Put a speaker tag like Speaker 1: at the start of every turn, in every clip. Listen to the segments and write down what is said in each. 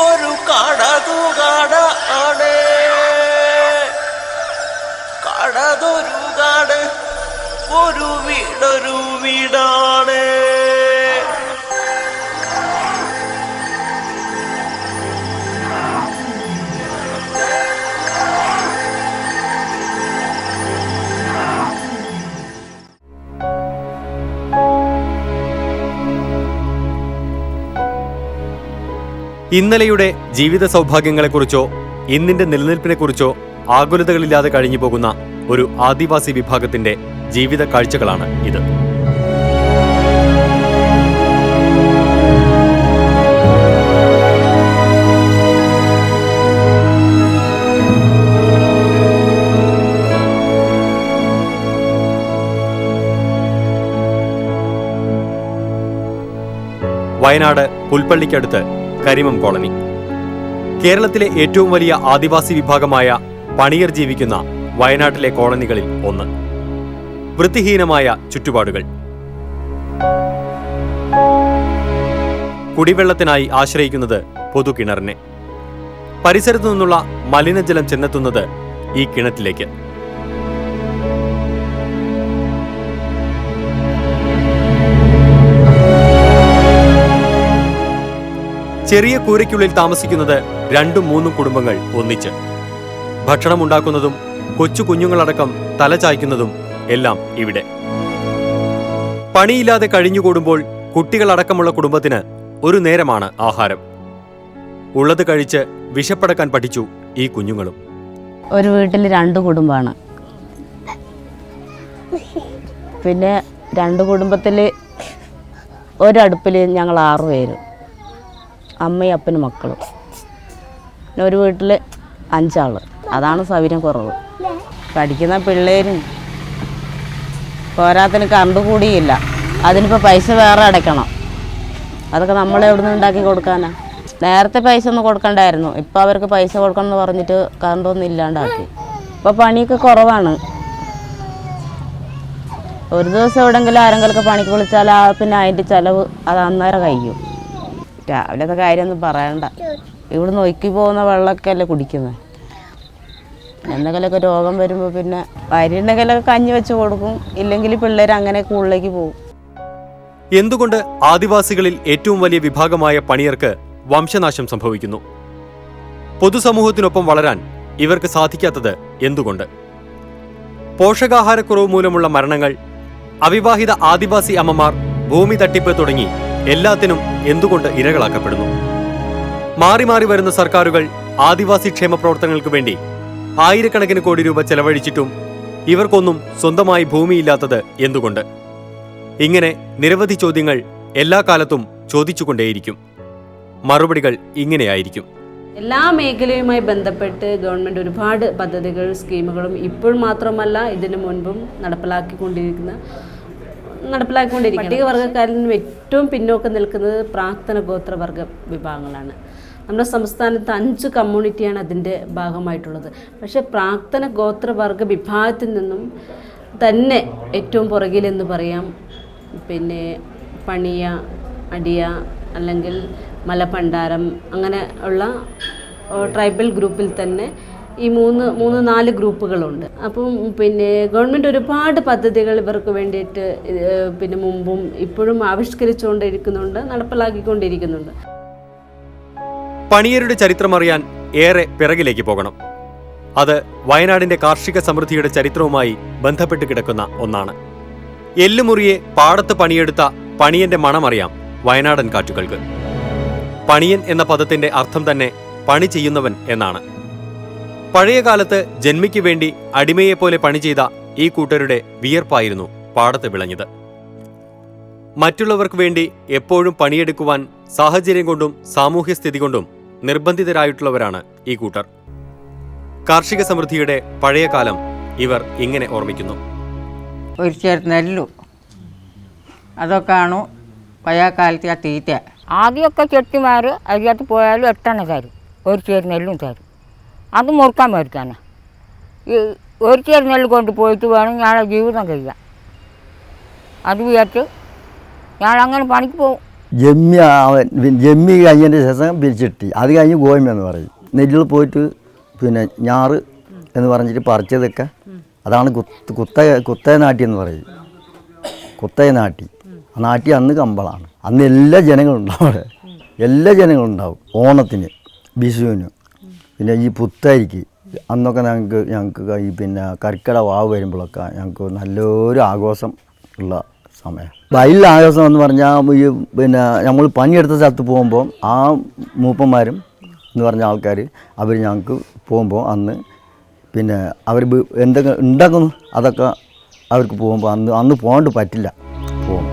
Speaker 1: ഒരു കടതുകാട് ആണ്, കടതൊരു കാട്, ഒരു വീടൊരു വീടാണ്.
Speaker 2: ഇന്നലെയുടെ ജീവിത സൗഭാഗ്യങ്ങളെക്കുറിച്ചോ ഇന്നിന്റെ നിലനിൽപ്പിനെക്കുറിച്ചോ ആകുലതകളില്ലാതെ കഴിഞ്ഞു പോകുന്ന ഒരു ആദിവാസി വിഭാഗത്തിന്റെ ജീവിത കാഴ്ചകളാണ് ഇത്. വയനാട് പുൽപ്പള്ളിക്കടുത്ത് കരിമം കോളനി. കേരളത്തിലെ ഏറ്റവും വലിയ ആദിവാസി വിഭാഗമായ പണിയർ ജീവിക്കുന്ന വയനാട്ടിലെ കോളനികളിൽ ഒന്ന്. വൃത്തിഹീനമായ ചുറ്റുപാടുകൾ. കുടിവെള്ളത്തിനായി ആശ്രയിക്കുന്നത് പൊതുകിണറിനെ. പരിസരത്തു നിന്നുള്ള മലിനജലം ചെന്നെത്തുന്നത് ഈ കിണറ്റിലേക്ക്. ചെറിയ കൂരയ്ക്കുള്ളിൽ താമസിക്കുന്നത് 2-3 കുടുംബങ്ങൾ ഒന്നിച്ച്. ഭക്ഷണമുണ്ടാക്കുന്നതും കൊച്ചു കുഞ്ഞുങ്ങളടക്കം തലചായ്ക്കുന്നതും എല്ലാം ഇവിടെ. പണിയില്ലാതെ കഴിഞ്ഞുകൂടുമ്പോൾ കുട്ടികളടക്കമുള്ള കുടുംബത്തിന് ഒരു നേരമാണ് ആഹാരം. ഉള്ളത് കഴിച്ച് വിശപ്പടക്കാൻ പഠിച്ചു ഈ കുഞ്ഞുങ്ങളും.
Speaker 3: ഒരു വീട്ടിൽ 2 കുടുംബമാണ്. പിന്നെ 2 കുടുംബത്തിൽ ഒരടുപ്പിൽ ഞങ്ങൾ 6 പേര്, അമ്മയും അപ്പനും മക്കളും. പിന്നെ ഒരു വീട്ടിൽ 5 ആൾ. അതാണ് സൗകര്യം കുറവ്. പഠിക്കുന്ന പിള്ളേരും പോരാത്തിന് കറണ്ട് കൂടിയില്ല. അതിനിപ്പോൾ പൈസ വേറെ അടയ്ക്കണം. അതൊക്കെ നമ്മൾ എവിടെ നിന്ന് ഉണ്ടാക്കി കൊടുക്കാനാ? നേരത്തെ പൈസ ഒന്നും കൊടുക്കണ്ടായിരുന്നു. ഇപ്പോൾ അവർക്ക് പൈസ കൊടുക്കണം എന്ന് പറഞ്ഞിട്ട് കറണ്ടൊന്നും ഇല്ലാണ്ടാക്കി. ഇപ്പോൾ പണിയൊക്കെ കുറവാണ്. ഒരു ദിവസം എവിടെയെങ്കിലും ആരെങ്കിലുമൊക്കെ പണിക്ക് വിളിച്ചാൽ പിന്നെ അതിൻ്റെ ചിലവ് അത് അന്നേരം കഴിയും. രാവിലത്തെ കാര്യമൊന്നും പറയണ്ട. ഇവിടെ നോക്കി പോകുന്ന വെള്ളമൊക്കെ അല്ലേ കുടിക്കുന്നത്. എന്തെങ്കിലുമൊക്കെ രോഗം വരുമ്പോൾ പിന്നെ വരിയുണ്ടെങ്കിലൊക്കെ കഞ്ഞി വെച്ച് കൊടുക്കും. ഇല്ലെങ്കിൽ പിള്ളേർ അങ്ങനെ സ്കൂളിലേക്ക് പോകും.
Speaker 2: എന്തുകൊണ്ട് ആദിവാസികളിൽ ഏറ്റവും വലിയ വിഭാഗമായ പണിയർക്ക് വംശനാശം സംഭവിക്കുന്നു? പൊതുസമൂഹത്തിനൊപ്പം വളരാൻ ഇവർക്ക് സാധിക്കാത്തത് എന്തുകൊണ്ട്? പോഷകാഹാരക്കുറവ് മൂലമുള്ള മരണങ്ങൾ, അവിവാഹിത ആദിവാസി അമ്മമാർ, ഭൂമി തട്ടിപ്പ് തുടങ്ങി എല്ലാത്തിനും എന്തുകൊണ്ട് ഇരകളാക്കപ്പെടുന്നു? മാറി മാറി വരുന്ന സർക്കാരുകൾ ആദിവാസി ക്ഷേമ പ്രവർത്തനങ്ങൾക്ക് വേണ്ടി ആയിരക്കണക്കിന് കോടി രൂപ ചെലവഴിച്ചിട്ടും ഇവർക്കൊന്നും സ്വന്തമായി ഭൂമിയില്ലാത്തത് എന്തുകൊണ്ട്? ഇങ്ങനെ നിരവധി ചോദ്യങ്ങൾ എല്ലാ കാലത്തും ചോദിച്ചുകൊണ്ടേയിരിക്കും. മറുപടികൾ ഇങ്ങനെയായിരിക്കും.
Speaker 4: എല്ലാ മേഖലയുമായി ബന്ധപ്പെട്ട് ഗവൺമെൻറ് ഒരുപാട് പദ്ധതികൾ, സ്കീമുകളും ഇപ്പോൾ മാത്രമല്ല ഇതിനു മുൻപും നടപ്പിലാക്കിക്കൊണ്ടിരിക്കുന്ന പട്ടികവർഗ്ഗക്കാരിൽ നിന്നും ഏറ്റവും പിന്നോക്കം നിൽക്കുന്നത് പ്രാക്തന ഗോത്രവർഗ വിഭാഗങ്ങളാണ്. നമ്മുടെ സംസ്ഥാനത്ത് 5 കമ്മ്യൂണിറ്റിയാണ് അതിൻ്റെ ഭാഗമായിട്ടുള്ളത്. പക്ഷേ പ്രാക്തന ഗോത്രവർഗ വിഭാഗത്തിൽ നിന്നും തന്നെ ഏറ്റവും പുറകിലെന്ന് പറയാം. പിന്നെ പണിയ, അടിയ, അല്ലെങ്കിൽ മലപ്പണ്ടാരം, അങ്ങനെ ഉള്ള ട്രൈബൽ ഗ്രൂപ്പിൽ തന്നെ ഈ 3-4 ഗ്രൂപ്പുകളുണ്ട്. അപ്പം പിന്നെ ഗവൺമെൻറ് ഒരുപാട് പദ്ധതികൾ ഇവർക്ക് വേണ്ടിയിട്ട് പിന്നെ മുമ്പും ഇപ്പോഴും ആവിഷ്കരിച്ചുകൊണ്ടിരിക്കുന്നുണ്ട്, നടപ്പിലാക്കിക്കൊണ്ടിരിക്കുന്നുണ്ട്.
Speaker 2: പണിയരുടെ ചരിത്രമറിയാൻ ഏറെ പിറകിലേക്ക് പോകണം. അത് വയനാടിന്റെ കാർഷിക സമൃദ്ധിയുടെ ചരിത്രവുമായി ബന്ധപ്പെട്ട് കിടക്കുന്ന ഒന്നാണ്. എല്ലുമുറിയെ പാടത്ത് പണിയെടുത്ത പണിയന്റെ മണമറിയാം വയനാടൻ കാറ്റുകൾക്ക്. പണിയൻ എന്ന പദത്തിന്റെ അർത്ഥം തന്നെ പണി ചെയ്യുന്നവൻ എന്നാണ്. പഴയ കാലത്ത് ജന്മിക്ക് വേണ്ടി അടിമയെപ്പോലെ പണി ചെയ്ത ഈ കൂട്ടരുടെ വിയർപ്പായിരുന്നു പാടത്ത് വിളഞ്ഞത്. മറ്റുള്ളവർക്ക് വേണ്ടി എപ്പോഴും പണിയെടുക്കുവാൻ സാഹചര്യം കൊണ്ടും സാമൂഹ്യ സ്ഥിതി കൊണ്ടും നിർബന്ധിതരായിട്ടുള്ളവരാണ് ഈ കൂട്ടർ. കാർഷിക സമൃദ്ധിയുടെ പഴയ കാലം ഇവർ ഇങ്ങനെ ഓർമ്മിക്കുന്നു.
Speaker 5: ഒരു ചേർ നെല്ലും അതൊക്കെയാണ് പഴയ കാലത്തെ ആ തീറ്റ.
Speaker 6: ആദ്യമൊക്കെ ചെട്ടിമാർ അരിയത്ത് പോയാലും 8 എണ്ണ തരും, ഒരു ചേര് നെല്ലും തരും. അത് മുറുക്കാൻ മേടിക്കാനാണ്. ഈ ഒരു ചേര് നെല്ല് കൊണ്ടുപോയിട്ട് വേണം ഞാൻ ജീവിതം കഴിയാൻ. അത് വിചാരിച്ച് ഞാൻ അങ്ങനെ പണിക്ക് പോകും.
Speaker 7: ജമ്മി കഴിഞ്ഞതിൻ്റെ ശേഷം പിരിച്ചിട്ടി, അത് കഴിഞ്ഞ് ഗോയമ എന്ന് പറയും. നെല്ലിൽ പോയിട്ട് പിന്നെ ഞാറ് എന്ന് പറഞ്ഞിട്ട് പറിച്ചതൊക്കെ അതാണ് കുത്തയ നാട്ടി എന്ന് പറയും. കുത്തയ നാട്ടി, ആ നാട്ടി അന്ന് കമ്പളാണ്. അന്ന് എല്ലാ ജനങ്ങളും ഉണ്ടാവും അവിടെ, എല്ലാ ജനങ്ങളും ഉണ്ടാവും. ഓണത്തിന്, വിഷുവിന്, പിന്നെ ഈ പുത്തരിക്ക് അന്നൊക്കെ ഞങ്ങൾക്ക് ഈ പിന്നെ കർക്കിടക വാവ് വരുമ്പോഴൊക്കെ ഞങ്ങൾക്ക് നല്ലൊരു ആഘോഷം ഉള്ള സമയം. വയലിൽ ആഘോഷം എന്ന് പറഞ്ഞാൽ ഈ പിന്നെ നമ്മൾ പണിയെടുത്ത സ്ഥലത്ത് പോകുമ്പോൾ ആ മൂപ്പന്മാരും എന്ന് പറഞ്ഞ ആൾക്കാർ അവർ ഞങ്ങൾക്ക് പോകുമ്പോൾ അന്ന് പിന്നെ അവർ എന്തൊക്കെ ഉണ്ടാക്കുന്നു അതൊക്കെ അവർക്ക് പോകുമ്പോൾ അന്ന് പോകാണ്ട് പറ്റില്ല. പോകും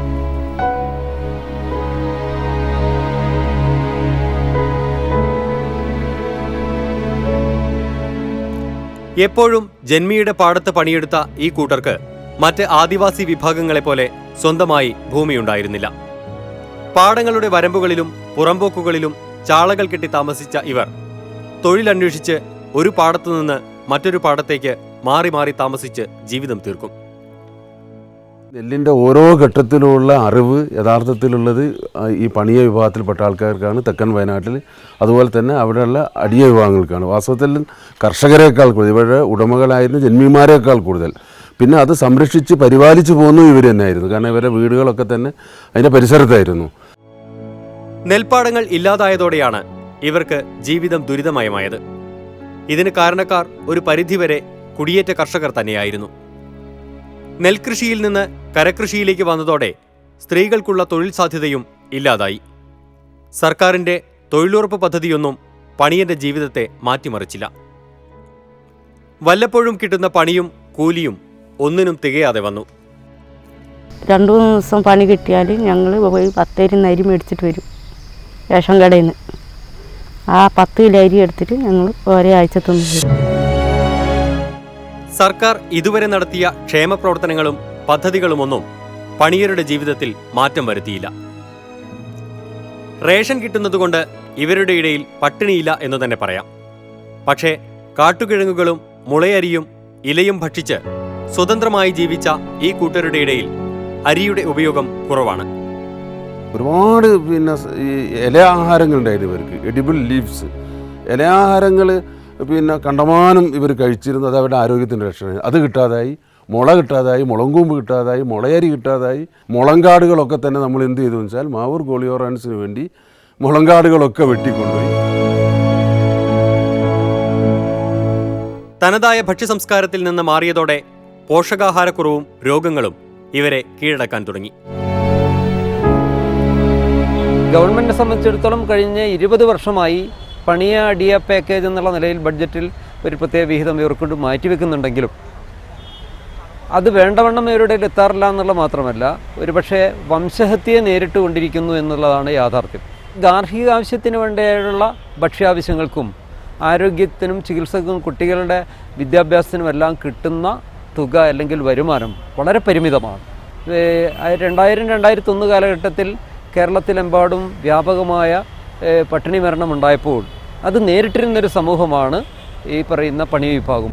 Speaker 2: എപ്പോഴും ജന്മിയുടെ പാടത്ത് പണിയെടുത്ത ഈ കൂട്ടർക്ക് മറ്റ് ആദിവാസി വിഭാഗങ്ങളെപ്പോലെ സ്വന്തമായി ഭൂമിയുണ്ടായിരുന്നില്ല. പാടങ്ങളുടെ വരമ്പുകളിലും പുറമ്പോക്കുകളിലും ചാളകൾ കെട്ടി താമസിച്ച ഇവർ തൊഴിലന്വേഷിച്ച് ഒരു പാടത്തു നിന്ന് മറ്റൊരു പാടത്തേക്ക് മാറി മാറി താമസിച്ച് ജീവിതം തീർക്കും.
Speaker 8: നെല്ലിൻ്റെ ഓരോ ഘട്ടത്തിലുള്ള അറിവ് യഥാർത്ഥത്തിലുള്ളത് ഈ പണിയ വിഭാഗത്തിൽപ്പെട്ട ആൾക്കാർക്കാണ് തെക്കൻ വയനാട്ടിൽ. അതുപോലെ തന്നെ അവിടെയുള്ള അടിയ വിഭാഗങ്ങൾക്കാണ്. വാസ്തവത്തിൽ കർഷകരെക്കാൾ കൂടുതൽ, ഇവരുടെ ഉടമകളായിരുന്നു ജന്മിമാരെക്കാൾ കൂടുതൽ. പിന്നെ അത് സംരക്ഷിച്ച് പരിപാലിച്ചു പോകുന്നു ഇവർ തന്നെയായിരുന്നു. കാരണം ഇവരുടെ വീടുകളൊക്കെ തന്നെ അതിൻ്റെ പരിസരത്തായിരുന്നു.
Speaker 2: നെൽപ്പാടങ്ങൾ ഇല്ലാതായതോടെയാണ് ഇവർക്ക് ജീവിതം ദുരിതമയമായത്. ഇതിന് കാരണക്കാർ ഒരു പരിധിവരെ കുടിയേറ്റ കർഷകർ തന്നെയായിരുന്നു. നെൽകൃഷിയിൽ നിന്ന് കരകൃഷിയിലേക്ക് വന്നതോടെ സ്ത്രീകൾക്കുള്ള തൊഴിൽ സാധ്യതയും ഇല്ലാതായി. സർക്കാരിന്റെ തൊഴിലുറപ്പ് പദ്ധതിയൊന്നും പണിയന്റെ ജീവിതത്തെ മാറ്റിമറിച്ചില്ല. വല്ലപ്പോഴും കിട്ടുന്ന പണിയും കൂലിയും ഒന്നിനും തികയാതെ വന്നു.
Speaker 3: 2-3 ദിവസം പണി കിട്ടിയാൽ ഞങ്ങൾ പോയി 10 അരി അരി മേടിച്ചിട്ട് വരും റേഷൻ കടയിൽ നിന്ന്. ആ 10 കിലോ അരി എടുത്തിട്ട് ഞങ്ങൾ ഒരാഴ്ച തിന്നു വരും.
Speaker 2: സർക്കാർ ഇതുവരെ നടത്തിയ ക്ഷേമ പ്രവർത്തനങ്ങളും പദ്ധതികളുമൊന്നും പണിയരുടെ ജീവിതത്തിൽ മാറ്റം വരുത്തിയില്ല. റേഷൻ കിട്ടുന്നതുകൊണ്ട് ഇവരുടെ ഇടയിൽ പട്ടിണിയില്ല എന്ന് തന്നെ പറയാം. പക്ഷേ കാട്ടുകിഴങ്ങുകളും മുളയരിയും ഇലയും ഭക്ഷിച്ച് സ്വതന്ത്രമായി ജീവിച്ച ഈ കൂട്ടരുടെ ഇടയിൽ അരിയുടെ ഉപയോഗം കുറവാണ്.
Speaker 8: ഒരുപാട് പിന്നെ ഈ ഇലയാഹാരങ്ങളുണ്ടായിരുന്നു ഇവർക്ക്, എഡിബിൾ ലീവ്സ്. ഇലയാഹാരങ്ങൾ പിന്നെ കണ്ടമാനം ഇവർ കഴിച്ചിരുന്നു. അത് അവരുടെ ആരോഗ്യത്തിൻ്റെ രക്ഷണം. അത് കിട്ടാതായി, മുള കിട്ടാതായി, മുളങ്കൂമ്പ് കിട്ടാതായി, മുളയരി കിട്ടാതായി. മുളങ്കാടുകളൊക്കെ തന്നെ നമ്മൾ എന്ത് ചെയ്തു വെച്ചാൽ മാവൂർ ഗോളിയോറാൻസിന് വേണ്ടി മുളങ്കാടുകളൊക്കെ വെട്ടിക്കൊണ്ടുപോയി.
Speaker 2: തനതായ ഭക്ഷ്യസംസ്കാരത്തിൽ നിന്ന് മാറിയതോടെ പോഷകാഹാരക്കുറവും രോഗങ്ങളും ഇവരെ കീഴടക്കാൻ തുടങ്ങി.
Speaker 9: ഗവൺമെൻറ്റിനെ സംബന്ധിച്ചിടത്തോളം കഴിഞ്ഞ 20 വർഷമായി പണിയ അടിയ പാക്കേജ് എന്നുള്ള നിലയിൽ ബഡ്ജറ്റിൽ ഒരു പ്രത്യേക വിഹിതം ഇവർക്കൊണ്ട് മാറ്റിവെക്കുന്നുണ്ടെങ്കിലും അത് വേണ്ടവണ്ണം ഇവരുടെ എത്താറില്ല എന്നുള്ള മാത്രമല്ല, ഒരുപക്ഷെ വംശഹത്യയെ നേരിട്ട് കൊണ്ടിരിക്കുന്നു എന്നുള്ളതാണ് യാഥാർത്ഥ്യം. ഗാർഹിക ആവശ്യത്തിന് വേണ്ടിയുള്ള ഭക്ഷ്യാവശ്യങ്ങൾക്കും ആരോഗ്യത്തിനും ചികിത്സക്കും കുട്ടികളുടെ വിദ്യാഭ്യാസത്തിനും എല്ലാം കിട്ടുന്ന തുക അല്ലെങ്കിൽ വരുമാനം വളരെ പരിമിതമാണ്. 2000-2001 കാലഘട്ടത്തിൽ കേരളത്തിലെമ്പാടും വ്യാപകമായ പട്ടിണി മരണം ഉണ്ടായപ്പോൾ അത് നേരിട്ടിരുന്നൊരു സമൂഹമാണ് ഈ പറയുന്ന പണി വിഭാഗം.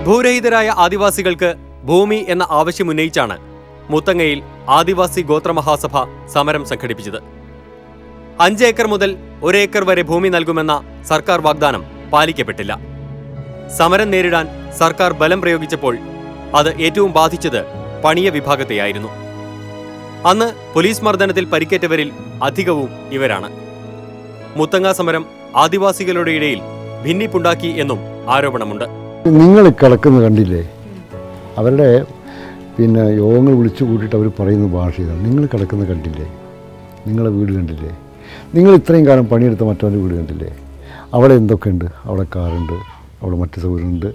Speaker 2: ഭൂരഹിതരായ ആദിവാസികൾക്ക് ഭൂമി എന്ന ആവശ്യമുന്നയിച്ചാണ് മുത്തങ്ങയിൽ ആദിവാസി ഗോത്രമഹാസഭ സമരം സംഘടിപ്പിച്ചത്. 5 ഏക്കർ മുതൽ 1 ഏക്കർ വരെ ഭൂമി നൽകുമെന്ന സർക്കാർ വാഗ്ദാനം പാലിക്കപ്പെട്ടില്ല. സമരം നേരിടാൻ സർക്കാർ ബലം പ്രയോഗിച്ചപ്പോൾ അത് ഏറ്റവും ബാധിച്ചത് പണിയ വിഭാഗത്തെയായിരുന്നു. അന്ന് പോലീസ് മർദ്ദനത്തിൽ പരിക്കേറ്റവരിൽ അധികവും ഇവരാണ്. മുത്തങ്ങ സമരം ആദിവാസികളുടെ ഇടയിൽ ഭിന്നിപ്പുണ്ടാക്കി എന്നും ആരോപണമുണ്ട്.
Speaker 10: നിങ്ങൾ കിടക്കുന്ന കണ്ടില്ലേ, അവരുടെ പിന്നെ യോഗങ്ങൾ വിളിച്ചു കൂട്ടിയിട്ട് അവർ പറയുന്ന ഭാഷ ഇതാണ്. നിങ്ങൾ കിടക്കുന്ന കണ്ടില്ലേ, നിങ്ങളെ വീട് കണ്ടില്ലേ, നിങ്ങൾ ഇത്രയും കാലം പണിയെടുത്ത മറ്റവൻ്റെ വീട് കണ്ടില്ലേ, അവിടെ എന്തൊക്കെയുണ്ട്, അവിടെ കാറുണ്ട്, അവിടെ മറ്റു സൗകര്യമുണ്ട്,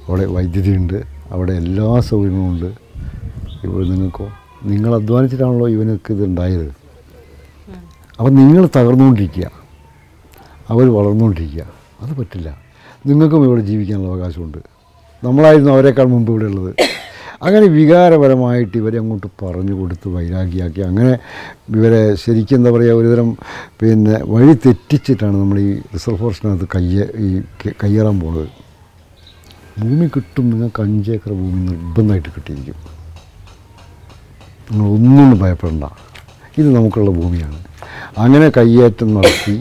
Speaker 10: അവിടെ വൈദ്യുതി ഉണ്ട്, അവിടെ എല്ലാ സൗകര്യങ്ങളും ഉണ്ട്. ഇപ്പോൾ നിങ്ങൾ അധ്വാനിച്ചിട്ടാണല്ലോ ഇവനൊക്കെ ഇതുണ്ടായത്. അപ്പം നിങ്ങൾ തകർന്നുകൊണ്ടിരിക്കുക, അവർ വളർന്നുകൊണ്ടിരിക്കുക. അത് പറ്റില്ല. നിങ്ങൾക്കും ഇവിടെ ജീവിക്കാനുള്ള അവകാശമുണ്ട്. നമ്മളായിരുന്നു അവരെക്കാൾ മുമ്പ് ഇവിടെ ഉള്ളത്. അങ്ങനെ വികാരപരമായിട്ട് ഇവരെ അങ്ങോട്ട് പറഞ്ഞു കൊടുത്ത് വൈരാഗ്യമാക്കി അങ്ങനെ ഇവരെ ശരിക്കും എന്താ പറയുക ഒരുതരം വഴി തെറ്റിച്ചിട്ടാണ് നമ്മൾ ഈ റിസർവ് ഫോറസ്റ്റിനകത്ത് കയ്യേറാൻ പോകുന്നത്. ഭൂമി കിട്ടും, നിങ്ങൾക്ക് 5 ഏക്കർ ഭൂമി നിർബന്ധമായിട്ട് കിട്ടിയിരിക്കും. നിങ്ങളൊന്നും ഭയപ്പെടണ്ട, ഇത് നമുക്കുള്ള ഭൂമിയാണ്. അങ്ങനെ കയ്യേറ്റം നടത്തി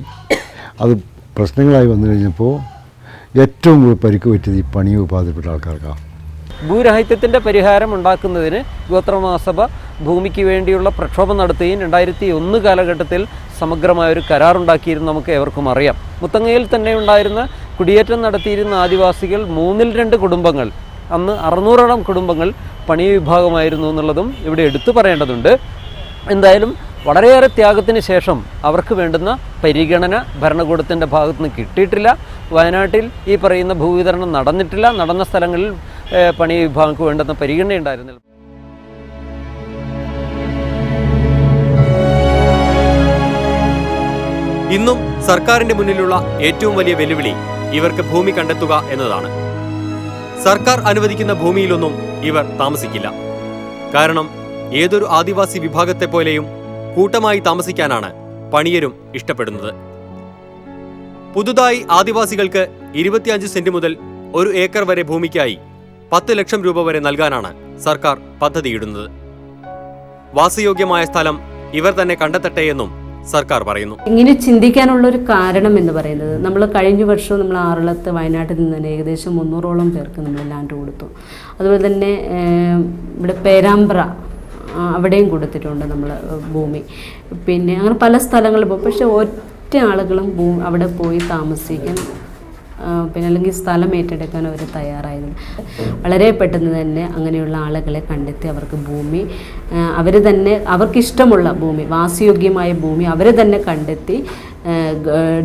Speaker 10: അത് പ്രശ്നങ്ങളായി വന്നു കഴിഞ്ഞപ്പോൾ ഏറ്റവും കൂടുതൽ പരിക്ക് പറ്റിയത് ഈ പണി വിഭാഗത്തിൽപ്പെട്ട ആൾക്കാർക്കാണ്.
Speaker 9: ഭൂരാഹിത്യത്തിൻ്റെ പരിഹാരം ഉണ്ടാക്കുന്നതിന് ഗോത്രമഹാസഭ ഭൂമിക്ക് വേണ്ടിയുള്ള പ്രക്ഷോഭം നടത്തുകയും 2001 കാലഘട്ടത്തിൽ സമഗ്രമായൊരു കരാറുണ്ടാക്കിയിരുന്നു. നമുക്ക് ഏവർക്കും അറിയാം. മുത്തങ്ങയിൽ തന്നെ ഉണ്ടായിരുന്ന കുടിയേറ്റം നടത്തിയിരുന്ന ആദിവാസികൾ 2/3 കുടുംബങ്ങൾ, അന്ന് 600ഓളം കുടുംബങ്ങൾ പണി വിഭാഗമായിരുന്നു എന്നുള്ളതും ഇവിടെ എടുത്തു പറയേണ്ടതുണ്ട്. എന്തായാലും വളരെയേറെ ത്യാഗത്തിന് ശേഷം അവർക്ക് വേണ്ടുന്ന പരിഗണന ഭരണകൂടത്തിൻ്റെ ഭാഗത്തു നിന്ന് കിട്ടിയിട്ടില്ല. വയനാട്ടിൽ ഈ പറയുന്ന ഭൂവിതരണം നടന്നിട്ടില്ല. നടന്ന സ്ഥലങ്ങളിൽ പണി വിഭാഗങ്ങൾക്ക് വേണ്ടുന്ന പരിഗണന ഉണ്ടായിരുന്നില്ല.
Speaker 2: ഇന്നും സർക്കാരിന്റെ മുന്നിലുള്ള ഏറ്റവും വലിയ വെല്ലുവിളി ഇവർക്ക് ഭൂമി കണ്ടെത്തുക എന്നതാണ്. സർക്കാർ അനുവദിക്കുന്ന ഭൂമിയിലൊന്നും ഇവർ താമസിക്കില്ല. കാരണം ഏതൊരു ആദിവാസി വിഭാഗത്തെ പോലെയും കൂട്ടമായി താമസിക്കാനാണ് പണിയരും ഇഷ്ടപ്പെടുന്നത്. പുതുതായി ആദിവാസികൾക്ക് 25 സെന്റ് മുതൽ 1 ഏക്കർ വരെ ഭൂമിക്കായി 10 ലക്ഷം രൂപ വരെ നൽകാനാണ് സർക്കാർ പദ്ധതിയിടുന്നത്. വാസയോഗ്യമായ സ്ഥലം ഇവർ തന്നെ കണ്ടെത്തട്ടെ എന്നും സർക്കാർ പറയുന്നു.
Speaker 4: ഇങ്ങനെ ചിന്തിക്കാനുള്ളൊരു കാരണം എന്ന് പറയുന്നത്, നമ്മൾ കഴിഞ്ഞ വർഷം നമ്മൾ ആറളത്ത് വയനാട്ടിൽ നിന്ന് തന്നെ ഏകദേശം 300ഓളം പേർക്ക് നമ്മൾ ലാൻഡ് കൊടുത്തു. അതുപോലെ തന്നെ ഇവിടെ പേരാമ്പ്ര അവിടെയും കൊടുത്തിട്ടുണ്ട് നമ്മൾ ഭൂമി. പിന്നെ അങ്ങനെ പല സ്ഥലങ്ങളിൽ പോകും. പക്ഷേ ഒറ്റ ആളുകളും അവിടെ പോയി താമസിക്കാൻ പിന്നെ അല്ലെങ്കിൽ സ്ഥലം ഏറ്റെടുക്കാൻ അവർ തയ്യാറായിരുന്നു. വളരെ പെട്ടെന്ന് തന്നെ അങ്ങനെയുള്ള ആളുകളെ കണ്ടെത്തി അവർക്ക് ഭൂമി അവർ തന്നെ അവർക്കിഷ്ടമുള്ള ഭൂമി, വാസയോഗ്യമായ ഭൂമി അവർ തന്നെ കണ്ടെത്തി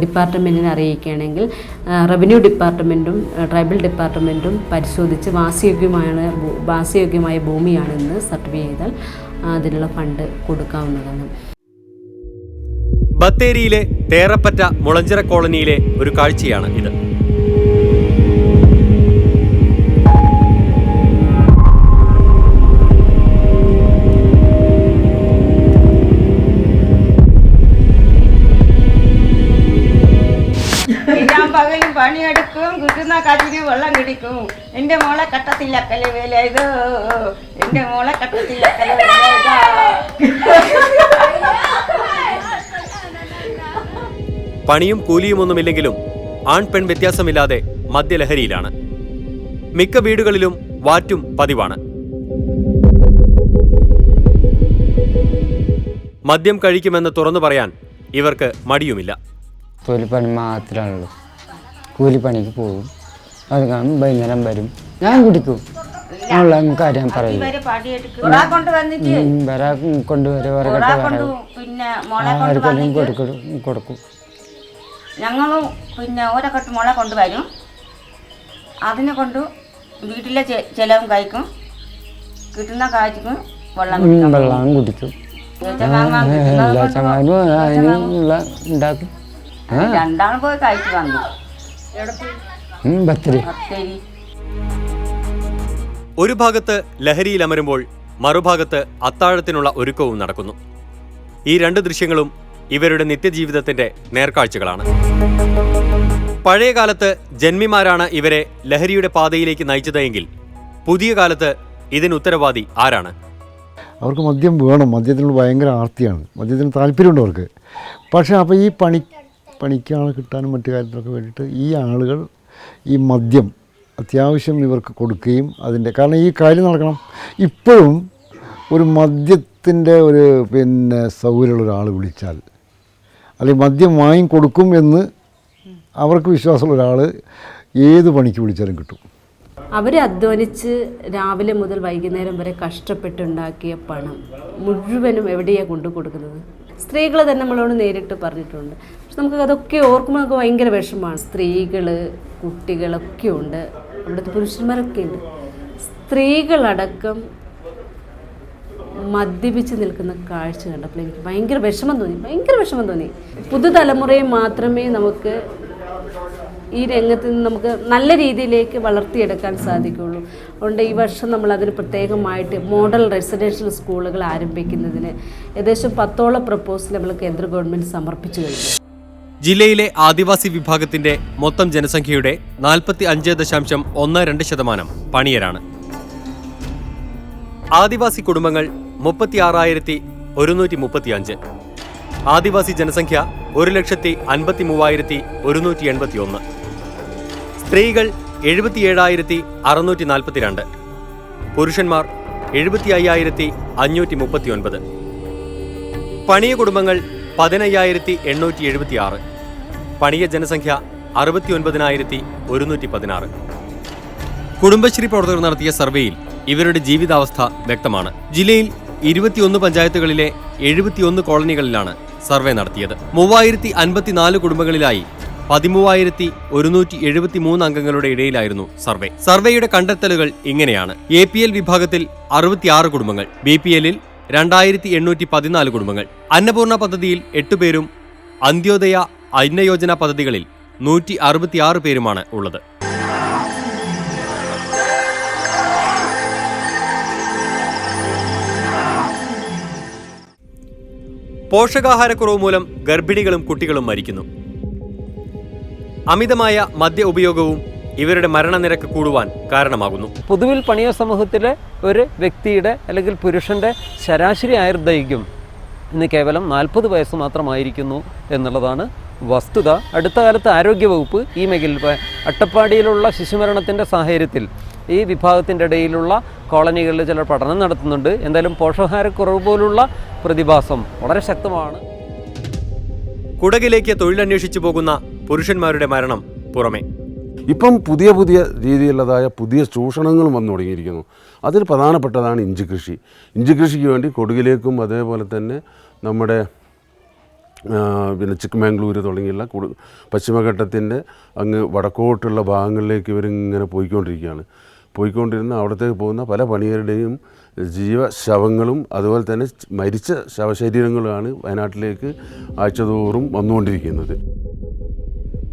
Speaker 4: ഡിപ്പാർട്ട്മെൻറ്റിനെ അറിയിക്കുകയാണെങ്കിൽ റവന്യൂ ഡിപ്പാർട്ട്മെൻറ്റും ട്രൈബൽ ഡിപ്പാർട്ട്മെൻറ്റും പരിശോധിച്ച് വാസയോഗ്യമായ ഭൂമിയാണെന്ന് സർട്ടിഫൈ ചെയ്താൽ അതിനുള്ള ഫണ്ട് കൊടുക്കാവുന്നതാണ്.
Speaker 2: ബത്തേരിയിലെ തേറപ്പറ്റ മുളഞ്ചിറ കോളനിയിലെ ഒരു കാഴ്ചയാണ് ഇത്.
Speaker 6: പകലും പണിയെടുക്കും, കിട്ടുന്ന കാറ്റിന് വെള്ളം കിടിക്കും. എൻ്റെ മോളെ കട്ടത്തില്ലക്കല്ലേ വേല ഇത്, എൻ്റെ മോളെ കട്ടത്തില്ലക്കല്ലേ വേല ഇതാ.
Speaker 2: പണിയും കൂലിയുമൊന്നുമില്ലെങ്കിലും ആൺ പെൺ വ്യത്യാസമില്ലാതെ മദ്യലഹരിയിലാണ്. മിക്ക വീടുകളിലും വാറ്റും പതിവാണ്. മദ്യം കഴിക്കുമെന്ന് തുറന്നു പറയാൻ ഇവർക്ക് മടിയുമില്ല.
Speaker 5: കൂലിപ്പണി മാത്രമാണുള്ളൂ. കൂലിപ്പണിക്ക് പോകും, അത് കാണും, വൈകുന്നേരം വരും, ഞാൻ കുടിക്കും. ഉള്ള കാര്യം പറയും. കൊണ്ടുവരെ കൊടുക്കും.
Speaker 6: ഞങ്ങളും പിന്നെ ഓരോക്കെട്ട് മുള കൊണ്ടുവരും. അതിനെ കൊണ്ട് വീട്ടിലെ ചെലവും കഴിക്കും, കിട്ടുന്ന കാഴ്ചക്കും
Speaker 5: വെള്ളം കുടിക്കും. എല്ലാ ചങ്ങാനും അതിനുള്ള ഉണ്ടാക്കും.
Speaker 6: രണ്ടാളും പോയി കഴിച്ചു വന്നു.
Speaker 5: ബത്തേരി.
Speaker 2: ഒരു ഭാഗത്ത് ലഹരിയിൽ അമരുമ്പോൾ മറുഭാഗത്ത് അത്താഴത്തിനുള്ള ഒരുക്കവും നടക്കുന്നു. ഈ 2 ദൃശ്യങ്ങളും ഇവരുടെ നിത്യജീവിതത്തിന്റെ നേർക്കാഴ്ചകളാണ്. പഴയ കാലത്ത് ജന്മിമാരാണ് ഇവരെ ലഹരിയുടെ പാതയിലേക്ക് നയിച്ചതെങ്കിൽ പുതിയ കാലത്ത് ഇതിന് ഉത്തരവാദി ആരാണ്?
Speaker 10: അവർക്ക് മദ്യം വേണം, മദ്യത്തിനുള്ള ഭയങ്കര ആർത്തിയാണ്, മദ്യത്തിന് താല്പര്യമുണ്ട് അവർക്ക്. പക്ഷേ അപ്പോൾ ഈ പണിക്കാളെ കിട്ടാനും മറ്റു കാര്യത്തിനൊക്കെ വേണ്ടിയിട്ട് ഈ ആളുകൾ ഈ മദ്യം അത്യാവശ്യം ഇവർക്ക് കൊടുക്കുകയും അതിൻ്റെ കാരണം ഈ കാര്യം നടക്കണം. ഇപ്പോഴും ഒരു മദ്യത്തിൻ്റെ ഒരു സൗകര്യമുള്ള ഒരാൾ വിളിച്ചാൽ അല്ലെങ്കിൽ മദ്യം വാങ്ങിക്കൊടുക്കും എന്ന് അവർക്ക് വിശ്വാസമുള്ള ഒരാൾ ഏത് പണിക്ക് വിളിച്ചാലും കിട്ടും.
Speaker 4: അവർ അധ്വാനിച്ച് രാവിലെ മുതൽ വൈകുന്നേരം വരെ കഷ്ടപ്പെട്ടുണ്ടാക്കിയ പണം മുഴുവനും എവിടെയാണ് കൊണ്ടു കൊടുക്കുന്നത്? സ്ത്രീകൾ തന്നെ നമ്മളോട് നേരിട്ട് പറഞ്ഞിട്ടുണ്ട്. പക്ഷെ നമുക്ക് അതൊക്കെ ഓർക്കുമ്പോൾ നമുക്ക് ഭയങ്കര വിഷമമാണ്. സ്ത്രീകൾ, കുട്ടികളൊക്കെ ഉണ്ട്, അവിടുത്തെ പുരുഷന്മാരൊക്കെ ഉണ്ട്. സ്ത്രീകളടക്കം മദ്യപിച്ച് നിൽക്കുന്ന കാഴ്ച കണ്ടപ്പോൾ എനിക്ക് ഭയങ്കര വിഷമം തോന്നി. പുതുതലമുറയെ മാത്രമേ നമുക്ക് ഈ രംഗത്ത് നിന്ന് നമുക്ക് നല്ല രീതിയിലേക്ക് വളർത്തിയെടുക്കാൻ സാധിക്കുകയുള്ളൂ. അതുകൊണ്ട് ഈ വർഷം നമ്മൾ അതിന് പ്രത്യേകമായിട്ട് മോഡൽ റെസിഡൻഷ്യൽ സ്കൂളുകൾ ആരംഭിക്കുന്നതിന് ഏകദേശം 10ഓളം പ്രപ്പോസൽ നമ്മൾ കേന്ദ്ര ഗവൺമെൻറ് സമർപ്പിച്ചു കഴിഞ്ഞു.
Speaker 2: ജില്ലയിലെ ആദിവാസി വിഭാഗത്തിന്റെ മൊത്തം ജനസംഖ്യയുടെ 45.12% പണിയരാണ്. ആദിവാസി കുടുംബങ്ങൾ 36,135. ആദിവാസി ജനസംഖ്യ 1,53,181. സ്ത്രീകൾ 77,642. പുരുഷന്മാർ 75,539. പണിയ കുടുംബങ്ങൾ 15,876. പണിയ ജനസംഖ്യ 69,116. കുടുംബശ്രീ പ്രവർത്തകർ നടത്തിയ സർവേയിൽ ഇവരുടെ ജീവിതാവസ്ഥ വ്യക്തമാണ്. ജില്ലയിൽ 21 പഞ്ചായത്തുകളിലെ 71 കോളനികളിലാണ് സർവേ നടത്തിയത്. 3054 കുടുംബങ്ങളിലായി 13,173 അംഗങ്ങളുടെ ഇടയിലായിരുന്നു സർവേ. സർവേയുടെ കണ്ടെത്തലുകൾ ഇങ്ങനെയാണ്. APL വിഭാഗത്തിൽ 66 കുടുംബങ്ങൾ, BPLൽ 2814 കുടുംബങ്ങൾ, അന്നപൂർണ പദ്ധതിയിൽ 8 പേരും അന്ത്യോദയ അന്നയോജന പദ്ധതികളിൽ 166 പേരുമാണ് ഉള്ളത്. പോഷകാഹാരക്കുറവ് മൂലം ഗർഭിണികളും കുട്ടികളും മരിക്കുന്നു. അമിതമായ മദ്യ ഉപയോഗവും ഇവരുടെ മരണനിരക്ക് കൂടുവാൻ കാരണമാകുന്നു.
Speaker 9: പൊതുവിൽ പണിയ സമൂഹത്തിലെ ഒരു വ്യക്തിയുടെ അല്ലെങ്കിൽ പുരുഷൻ്റെ ശരാശരി ആയുർദൈർഘ്യം ഇന്ന് കേവലം 40 വയസ്സ് മാത്രമായിരിക്കുന്നു എന്നുള്ളതാണ് വസ്തുത. അടുത്ത കാലത്ത് ആരോഗ്യവകുപ്പ് ഈ മേഖലയിൽ അട്ടപ്പാടിയിലുള്ള ശിശുമരണത്തിൻ്റെ സാഹചര്യത്തിൽ ഈ വിഭാഗത്തിൻ്റെ ഇടയിലുള്ള കോളനികളിൽ ചിലർ പഠനം നടത്തുന്നുണ്ട്. എന്തായാലും പോഷകാഹാരക്കുറവ് പോലുള്ള പ്രതിഭാസം വളരെ ശക്തമാണ്.
Speaker 2: കുടകിലേക്ക് തൊഴിലന്വേഷിച്ചു പോകുന്ന പുരുഷന്മാരുടെ മരണം പുറമെ
Speaker 8: ഇപ്പം പുതിയ രീതിയിലുള്ളതായ പുതിയ ചൂഷണങ്ങളും വന്നു തുടങ്ങിയിരിക്കുന്നു. അതിൽ പ്രധാനപ്പെട്ടതാണ് ഇഞ്ചിക്കൃഷി. ഇഞ്ചിക്കൃഷിക്ക് വേണ്ടി കൊടുകിലേക്കും അതേപോലെ തന്നെ നമ്മുടെ പിന്നെ ചിക്കമംഗ്ലൂർ തുടങ്ങിയുള്ള പശ്ചിമഘട്ടത്തിൻ്റെ അങ്ങ് വടക്കോട്ടുള്ള ഭാഗങ്ങളിലേക്ക് ഇവരിങ്ങനെ പോയിക്കൊണ്ടിരുന്ന അവിടത്തേക്ക് പോകുന്ന പല പണിയരുടെയും ജീവശവങ്ങളും അതുപോലെ തന്നെ മരിച്ച ശവശരീരങ്ങളുമാണ് വയനാട്ടിലേക്ക് ആഴ്ചതോറും വന്നുകൊണ്ടിരിക്കുന്നത്.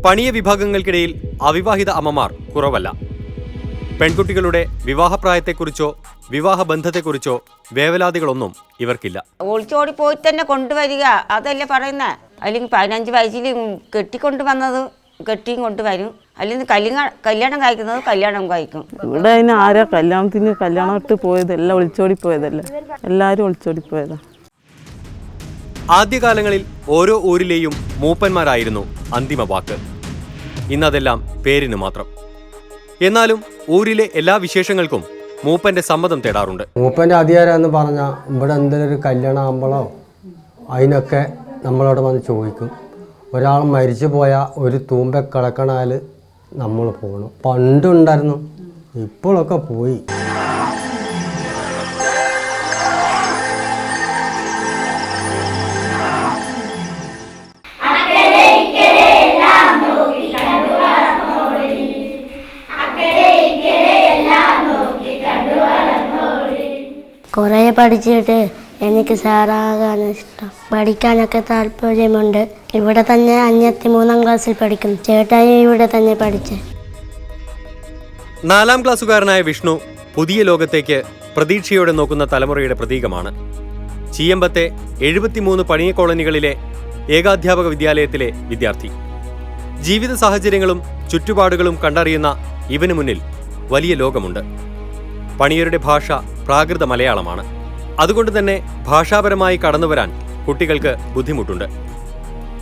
Speaker 2: പണിയ വിഭാഗങ്ങൾക്കിടയിൽ അവിവാഹിത അമ്മമാർ കുറവല്ല. പെൺകുട്ടികളുടെ വിവാഹപ്രായത്തെക്കുറിച്ചോ വിവാഹബന്ധത്തെക്കുറിച്ചോ വേവലാതികളൊന്നും ഇവർക്കില്ല.
Speaker 6: ഒളിച്ചോടി പോയി തന്നെ കൊണ്ടുവരിക അതല്ലേ പറയുന്നത്. അല്ലെങ്കിൽ 15 വയസ്സിൽ കെട്ടിക്കൊണ്ടുവന്നത് കെട്ടിയും കൊണ്ടുവരും, അല്ലെങ്കിൽ കല്യാണം കഴിക്കുന്നത് കല്യാണം കഴിക്കും.
Speaker 3: ഇവിടെ അതിന് ആരാ കല്യാണം ഇട്ട് പോയതല്ല, ഒളിച്ചോടി പോയതല്ല, എല്ലാവരും ഒളിച്ചോടി പോയതാ.
Speaker 2: ആദ്യകാലങ്ങളിൽ ഓരോ ഊരിലെയും മൂപ്പന്മാരായിരുന്നു അന്തിമ വാക്ക്. ഇന്നതെല്ലാം പേരിന് മാത്രം. എന്നാലും ഊരിലെ എല്ലാ വിശേഷങ്ങൾക്കും മൂപ്പന്റെ സമ്മതം തേടാറുണ്ട്.
Speaker 11: മൂപ്പൻ്റെ അധികാരം എന്ന് പറഞ്ഞാൽ ഇവിടെ എന്തെങ്കിലും ഒരു കല്യാണം ആകുമ്പോഴോ അതിനൊക്കെ നമ്മളോട് വന്ന് ചോദിക്കും. ഒരാൾ മരിച്ചു പോയാൽ ഒരു തൂമ്പ കിടക്കണാൽ നമ്മൾ പോകണം. പണ്ടുണ്ടായിരുന്നു, ഇപ്പോഴൊക്കെ പോയി.
Speaker 12: കുറേ പഠിച്ചിട്ട് എനിക്ക് സാറാകാൻ ഇഷ്ടം. പഠിക്കാനൊക്കെ താല്പര്യമുണ്ട്. ഇവിടെ തന്നെ 3-ാം ക്ലാസ്സിൽ പഠിക്കുന്നു. ചേട്ടായി ഇവിടെ തന്നെ പഠിച്ചേ.
Speaker 2: 4ാം ക്ലാസ്സുകാരനായ വിഷ്ണു പുതിയ ലോകത്തേക്ക് പ്രതീക്ഷയോടെ നോക്കുന്ന തലമുറയുടെ പ്രതീകമാണ്. ചീയമ്പത്തെ 73 പണിയ കോളനികളിലെ ഏകാധ്യാപക വിദ്യാലയത്തിലെ വിദ്യാർത്ഥി. ജീവിത സാഹചര്യങ്ങളും ചുറ്റുപാടുകളും കണ്ടറിയുന്ന ഇവന് മുന്നിൽ വലിയ ലോകമുണ്ട്. പണിയരുടെ ഭാഷ പ്രാകൃത മലയാളമാണ്. അതുകൊണ്ട് തന്നെ ഭാഷാപരമായി കടന്നുവരാൻ കുട്ടികൾക്ക് ബുദ്ധിമുട്ടുണ്ട്.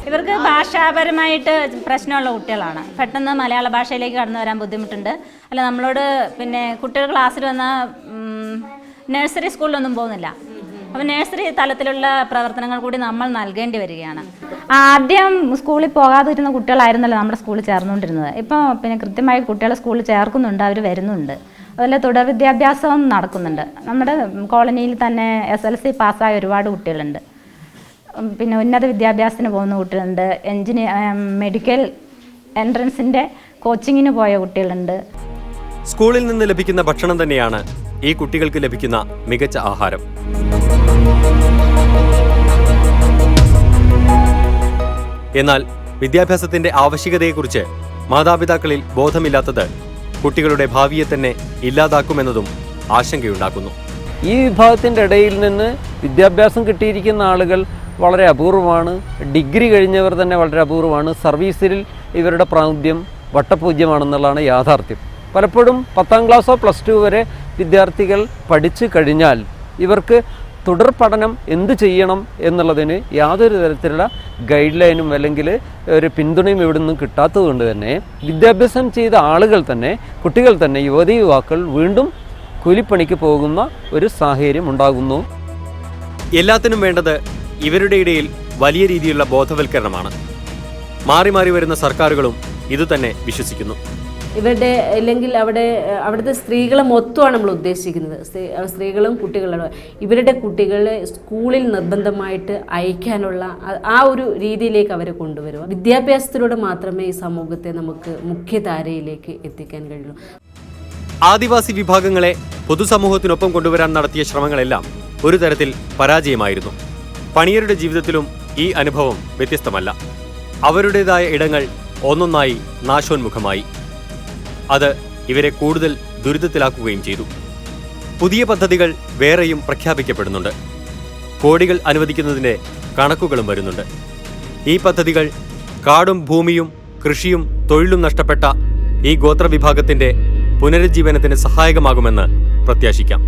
Speaker 13: ഇവർക്ക് ഭാഷാപരമായിട്ട് പ്രശ്നമുള്ള കുട്ടികളാണ്. പെട്ടെന്ന് മലയാള ഭാഷയിലേക്ക് കടന്നു വരാൻ ബുദ്ധിമുട്ടുണ്ട്. അല്ല, നമ്മളോട് പിന്നെ കുട്ടികൾ ക്ലാസ്സിൽ വന്ന നഴ്സറി സ്കൂളിലൊന്നും പോകുന്നില്ല. അപ്പോൾ നഴ്സറി തലത്തിലുള്ള പ്രവർത്തനങ്ങൾ കൂടി നമ്മൾ നൽകേണ്ടി വരികയാണ്. ആദ്യം സ്കൂളിൽ പോകാതിരുന്ന കുട്ടികളായിരുന്നല്ലോ നമ്മുടെ സ്കൂളിൽ ചേർന്നുകൊണ്ടിരുന്നത്. ഇപ്പോൾ പിന്നെ കൃത്യമായി കുട്ടികളെ സ്കൂളിൽ ചേർക്കുന്നുണ്ട്, അവർ വരുന്നുണ്ട്. അതുപോലെ തുടർ വിദ്യാഭ്യാസവും നടക്കുന്നുണ്ട്. നമ്മുടെ കോളനിയിൽ തന്നെ SLC പാസ്സായ ഒരുപാട് കുട്ടികളുണ്ട്. പിന്നെ ഉന്നത വിദ്യാഭ്യാസത്തിന് പോകുന്ന കുട്ടികളുണ്ട്. മെഡിക്കൽ എൻട്രൻസിൻ്റെ കോച്ചിങ്ങിന് പോയ കുട്ടികളുണ്ട്.
Speaker 2: സ്കൂളിൽ നിന്ന് ലഭിക്കുന്ന ഭക്ഷണം തന്നെയാണ് ഈ കുട്ടികൾക്ക് ലഭിക്കുന്ന മികച്ച ആഹാരം. എന്നാൽ വിദ്യാഭ്യാസത്തിന്റെ ആവശ്യകതയെക്കുറിച്ച് മാതാപിതാക്കളിൽ ബോധമില്ലാത്തത് കുട്ടികളുടെ ഭാവിയെ തന്നെ ഇല്ലാതാക്കുമെന്നതും ആശങ്കയുണ്ടാക്കുന്നു.
Speaker 9: ഈ വിഭാഗത്തിൻ്റെ ഇടയിൽ നിന്ന് വിദ്യാഭ്യാസം കിട്ടിയിരിക്കുന്ന ആളുകൾ വളരെ അപൂർവമാണ്. ഡിഗ്രി കഴിഞ്ഞവർ തന്നെ വളരെ അപൂർവമാണ്. സർവീസിൽ ഇവരുടെ പ്രാമുഖ്യം വട്ടപൂജ്യമാണെന്നുള്ളതാണ് യാഥാർത്ഥ്യം. പലപ്പോഴും 10ാം ക്ലാസ്സോ +2 വരെ വിദ്യാർത്ഥികൾ പഠിച്ചു കഴിഞ്ഞാൽ ഇവർക്ക് തുടർ പഠനം എന്ത് ചെയ്യണം എന്നുള്ളതിന് യാതൊരു തരത്തിലുള്ള ഗൈഡ് ലൈനും അല്ലെങ്കിൽ ഒരു പിന്തുണയും ഇവിടെ നിന്നും കിട്ടാത്തതുകൊണ്ട് തന്നെ വിദ്യാഭ്യാസം ചെയ്ത ആളുകൾ തന്നെ, കുട്ടികൾ തന്നെ, യുവതീ യുവാക്കൾ വീണ്ടും കൂലിപ്പണിക്ക് പോകുന്ന ഒരു സാഹചര്യം ഉണ്ടാകുന്നു.
Speaker 2: എല്ലാത്തിനും വേണ്ടത് ഇവരുടെ ഇടയിൽ വലിയ രീതിയിലുള്ള ബോധവൽക്കരണമാണ്. മാറി മാറി വരുന്ന സർക്കാരുകളും ഇതുതന്നെ വിശ്വസിക്കുന്നു.
Speaker 4: ഇവരുടെ അല്ലെങ്കിൽ അവിടുത്തെ സ്ത്രീകളെ മൊത്തമാണ് നമ്മൾ ഉദ്ദേശിക്കുന്നത്. സ്ത്രീകളും കുട്ടികളും ഇവരുടെ കുട്ടികളെ സ്കൂളിൽ നിർബന്ധമായിട്ട് അയക്കാനുള്ള ആ ഒരു രീതിയിലേക്ക് അവരെ കൊണ്ടുവരിക. വിദ്യാഭ്യാസത്തിലൂടെ മാത്രമേ ഈ സമൂഹത്തെ നമുക്ക് മുഖ്യധാരയിലേക്ക് എത്തിക്കാൻ കഴിയൂ.
Speaker 2: ആദിവാസി വിഭാഗങ്ങളെ പൊതുസമൂഹത്തിനൊപ്പം കൊണ്ടുവരാൻ നടത്തിയ ശ്രമങ്ങളെല്ലാം ഒരു തരത്തിൽ പരാജയമായിരുന്നു. പണിയരുടെ ജീവിതത്തിലും ഈ അനുഭവം വ്യത്യസ്തമല്ല. അവരുടേതായ ഇടങ്ങൾ ഒന്നൊന്നായി നാശോന്മുഖമായി. അത് ഇവരെ കൂടുതൽ ദുരിതത്തിലാക്കുകയും ചെയ്തു. പുതിയ പദ്ധതികൾ വേറെയും പ്രഖ്യാപിക്കപ്പെടുന്നുണ്ട്. കോടികൾ അനുവദിക്കുന്നതിൻ്റെ കണക്കുകളും വരുന്നുണ്ട്. ഈ പദ്ധതികൾ കാടും ഭൂമിയും കൃഷിയും തൊഴിലും നഷ്ടപ്പെട്ട ഈ ഗോത്രവിഭാഗത്തിൻ്റെ പുനരുജ്ജീവനത്തിന് സഹായകമാകുമെന്ന് പ്രത്യാശിക്കാം.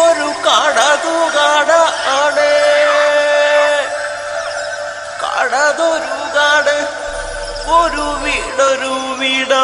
Speaker 1: ഒരു കടതുകാട് ആണ്, കടതൊരു കാട്, ഒരു വീടൊരു വീടാ.